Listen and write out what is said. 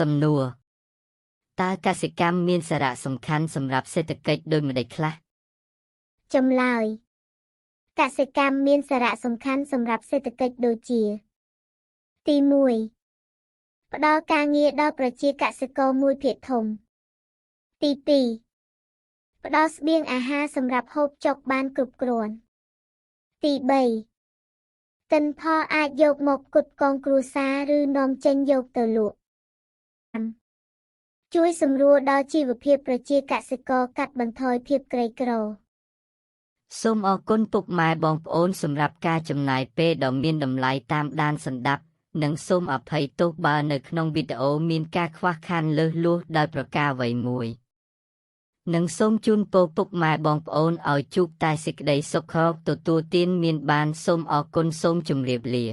សំណួរតើកសិកម្មមានសារៈសំខាន់សម្រាប់សេដ្ឋកិច្ចដូចម្តេចខ្លះចម្លើយកសិកម្មមានសារៈសំខាន់សម្រាប់សេដ្ឋកិច្ចដូចជាទី1ផ្ដល់ការងារដល់ប្រជាកសិករមួយភាគធំទី2ផ្ដល់ស្បៀងអាហារសម្រាប់ហូបចុកបានគ្រប់គ្រាន់ទី3ទិន្នផលអាចយកមកផ្គត់ផ្គង់គ្រួសារឬនាំចេញយកទៅលក់ជួយសម្រួលដល់ជីវភាពប្រជាកសិករកាត់បន្ថយភាពក្រីក្រសូមអរគុណពុកម៉ែបងប្អូនសម្រាប់ការចំណាយពេលដ៏មានតម្លៃតាមដានសន្តាប់និងសូមអភ័យទោសបើនៅក្នុងវីដេអូមានការខ្វះខាតលើសលួសដោយប្រការអ្វីមួយនិងសូមជូនពរពុកម៉ែបងប្អូនឲ្យជួបតែសេចក្តីសុខទទួលទានមានបានសូមអរគុណសូមជម្រាបលា